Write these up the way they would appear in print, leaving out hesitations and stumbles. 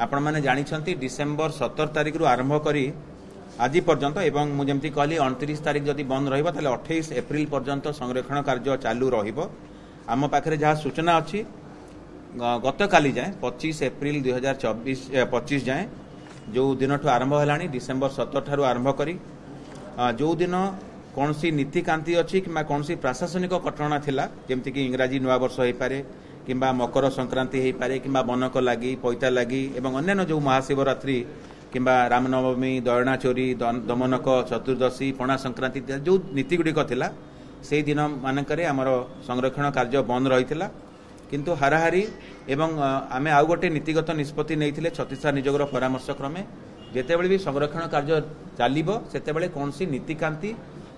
आपण मैंने जानी डिसेम्बर 17 तारिख रु आरंभ करी आज पर्यंत एवं मुझे कहली 29 तारिख जदि बंद रहिबो ताले 28 एप्रिल पर्यंत संरक्षण कार्य चालू रहिबो। आम पाखे जहाँ सूचना अच्छी गत काली जाए 25 एप्रिल 2025 जाए जो दिन आरंभ है डिसेम्बर 17 ठारू आरंभ करी जो दिन कौन सी नीतिकांति अच्छी कि कौन सी प्रशासनिक कटणा थिला जेमती कि इंग्राजी नुआ वर्ष हो पारे कि मकर संक्रांति हो पारे कि बनक लगी पैता लगी एवं अन्य जो महाशिवरात्रि कि रामनवमी दयना चोरी दमनक चतुर्दशी पणा संक्रांति जो नीति गुड़िक थिला से दिन मानक आमर संरक्षण कार्य बंद रही किंतु हाराहारी एवं आमे आउ गोटे नीतिगत निष्पत्ति नहीं छत्तीसगढ़ निजोगर परामर्श क्रमे जितेबले भी संरक्षण कार्य चलो से कौन सी नीतिकांति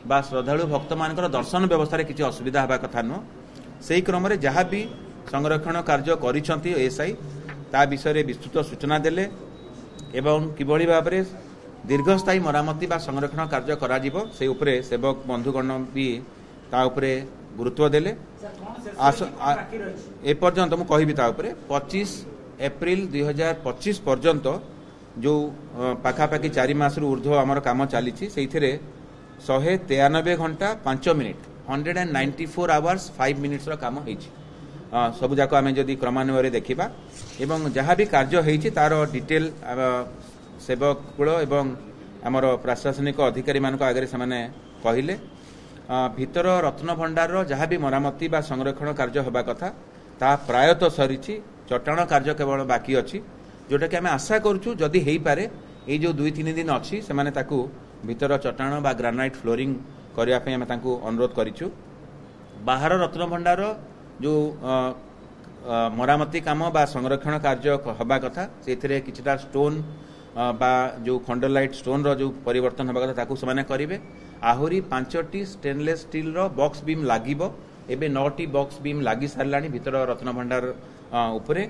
बा श्रद्धालु भक्त मान दर्शन व्यवस्था किसी असुविधा हवा कथा नुह से क्रम जहाँ भी संरक्षण कार्य करिसेंती एएसआई ता विषय विस्तृत सूचना देले एवं किभली भाव में दीर्घस्थायी मरामती बा संरक्षण कार्य करा जिवो से उपरे सेवक बंधुगण भी ता उपरे गुरुत्व देले एपर्यंत मु कहिबी ता उपरे 25 एप्रिल 2025 पर्यंत जो पाखापाखि 4 मास रु ऊर्ध्व आमर काम चली 193 घंटा 5 मिनिट 194 आवर्स 5 मिनिट्स रो काम होईछि सबु जाक आम जदि क्रमान्वय देखा एवं जहाँ भी कार्य होईछि तार डिटेल सेवक कूल एवं आमर प्रशासनिक अधिकारी मान आगे से कहले भितर रत्न भंडार जहाँ भी मरामती बा संरक्षण कार्य होगा कथा ता प्रायतः सरी चट्टाण कार्य केवल बाकी अच्छी जोटा कि आम आशा करूँ जदि हो पारे ये जो 2-3 दिन अच्छी से भितर चट्टाण बा ग्रानाइट फ्लोरिंग करने अनुरोध करूँ। बाहर रत्न भंडार जो मरामती काम बा संरक्षण कार्य हवा कथा से किछटा स्टोन बा जो खंडलाइट स्टोन रो जो परिवर्तन हवा कथा ताकू से करेंगे आहरी 5टी स्टेनलेस स्टील रो बॉक्स बीम लागिबो एबे 9टी बॉक्स बीम लागी सारलानी भितर रत्न भंडार उपरे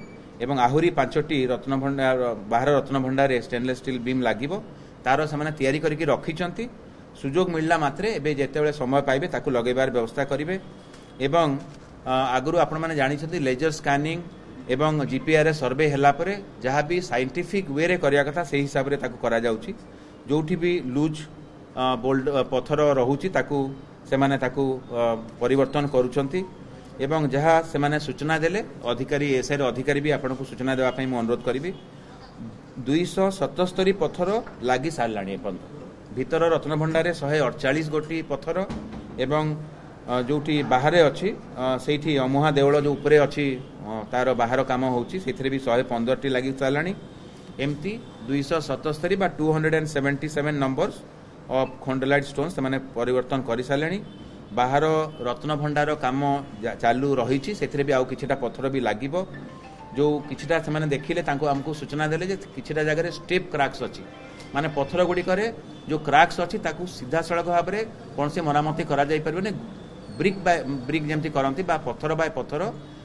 एवं आहरी 5टी रत्न भंडार बाहर रत्न भंडार स्टेनलेस स्टील बीम लागिबो तार से तैयारी करके रखिछंती सुजोग मिलला मात्रे एबे जेतेबेले समय पाइबे ताकू लगेबार व्यवस्था करिवे एवं आगुरु आपण माने जानिछंती लेजर स्कैनिंग एवं जीपीआर सर्वे हला परे जहाँ भी साइंटिफिक वे रे करिया कथा से हिसाब रे ताकू करा जाउची जोठी भी लूज बोल्ड पत्थर रहुची ताकू से माने ताकू परिवर्तन करूछंती एवं जहाँ से माने सूचना देले अधिकारी एसआई अधिकारी भी आपन को सूचना देवा पई मु अनुरोध करिवि 277 पत्थर लागी सारलाणी भितर रत्न भंडारे 148 गोटी पत्थर एवं जोटी बाहर अच्छी से अमुहा देवल जो उपरे अच्छी तार बाहर कम होची से भी 115 लगी साराणी एमती 277 बा 277 नंबर्स ऑफ खंडलाइट स्टोन से माने परिवर्तन कर सारे बाहर रत्न भंडार काम चालू रही से भी आउ किछिटा पत्थर भी लागिबो जो किछिटा से माने देखिले तांको हमको सूचना देले जे किछिटा जगह स्टेप क्रैक्स अच्छी माने पत्थर गुड़ी करे जो क्रैक्स अच्छी ताकू सीधा सड़क भाव में कौन से मरामती करा जाई परिबने ब्रिक बाय ब्रिक जमती करंती बा पत्थर बाय पत्थर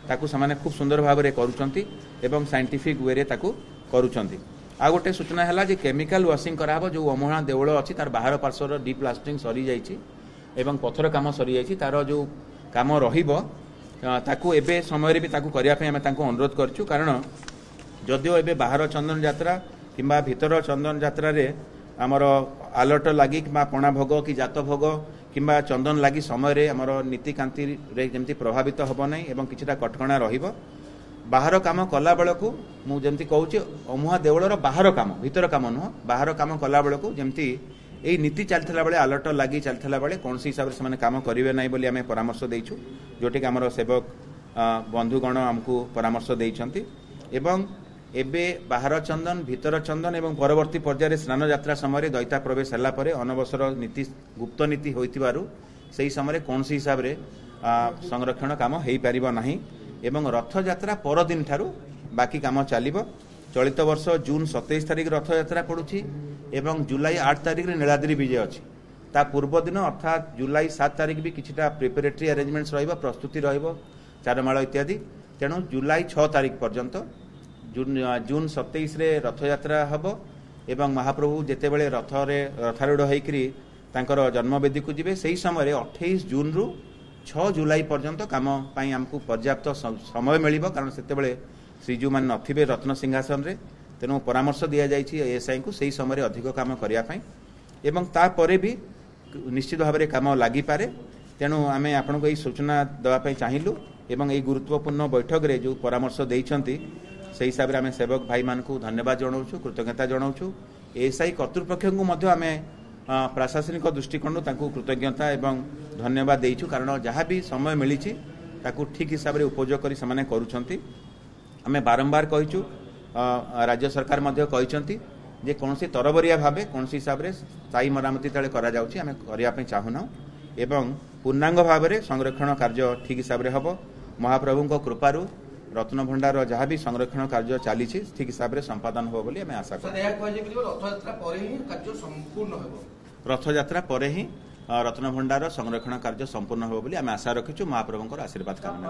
ताकू समाने खूब सुंदर भाव में करूछंती एवं साइंटिफिक वे रे ताकू करूछंती। आ गोटे सूचना है जे केमिकल वाशिंग कराबो जो अमोहा देवल अच्छी तार बाहर पार्श्वर डीप प्लास्टरिंग सरी जाइछि एवं पत्थर काम सरी जाइछि तार जो काम रहिबो ताकू एबे समय रे भी ताकू करिया पे हम ताकू अनुरोध करछु कारण जदियो एबे बाहर चंदन यात्रा किंबा भीतर चंदन यात्रा रे आमर अलर्ट लगी कि पणा भोग कि जात भोग किंबा चंदन लगी समय आमर नीतिकांति जमती प्रभावित हम ना एवं किछिटा कटकणा रहिबो बाहर काम कला बेलू मुझे कहूँ अमुहा देवलर बाहर काम भीतर काम नुह बाहर काम कला बेलू जमती यही नीति चलता बेले अलर्ट लगी चलता बेले कौन सी हिसाब से काम करेंगे ना बोली आम परामर्श देचु जोटि आमर सेवक बंधुगण आमको परामर्श देइछंती एवं एबे बाहर चंदन भीतर चंदन एवं परवर्ती पर्यायर स्नान यात्रा समय दैता प्रवेश है अनवसर नीति गुप्त नीति होइतिबारु सेही समय कौन सी हिसाब से संरक्षण काम हो पार ना एवं रथ यात्रा पर दिन ठारू बाकी काम चलिबो चलित वर्ष जून 27 तारिख रथ यात्रा पड़ुछि एवं जुलाई 8 तारिख रे नीलाद्री विजय अछि ता पूर्व दिन अर्थात जुलाई 7 तारिख भी किछिटा प्रिपेरेटरी अरेंजमेंट्स रहिबो प्रस्तुति रहिबो चारमाळ इत्यादि तेणु जुलाई 6 तारिख पर्यंत जून 27 रे रथ यात्रा हबो एवं महाप्रभु जेतेबेले रथारूढ़ होइकरी तांकर जन्मवेदी को जिबे सेही समय 28 जून रु 6 जुलाई पर्यंत काम पाई हमको पर्याप्त समय मिलिबो कारण सेतेबेले श्रीजू मान नथिबे रत्न सिंहासन रे तेणु परामर्श दि जाइए एएसआई को सही समय अधिक काम करने एवं तापर भी निश्चित भाव में कम लगी पारे। तेणु आम आपन को सूचना देवाई चाहलु एवं यही गुरुत्वपूर्ण बैठक रे जो परामर्श देइछंती से हिसाब से आम सेवक भाई मान को धन्यवाद जनाऊँ, कृतज्ञता जनाऊँ। एएसआई कर्तृपक्ष को आम प्रशासनिक दृष्टिकोण कृतज्ञता एवं धन्यवाद देइछु, कारण जहाँ भी समय मिली ठीक हिसाब से उपयोग कर आम बारंबार कहीचु। राज्य सरकार कहते जे कौन तरबरिया भाव कौन हिसाब से स्थायी मरामती तले करने चाहूना एवं पूर्णांग भाव में संरक्षण कार्य ठीक हिसाब से हम महाप्रभु कृपारू रत्नभंडार जहाँ भी संरक्षण कार्य चली ठीक हिसाब से संपादन हो बोली आम आशा कर। रथयात्रा पर ही रत्नभंडार संरक्षण कार्य संपूर्ण हो बोली आम आशा रखीचु। महाप्रभु आशीर्वाद कामना।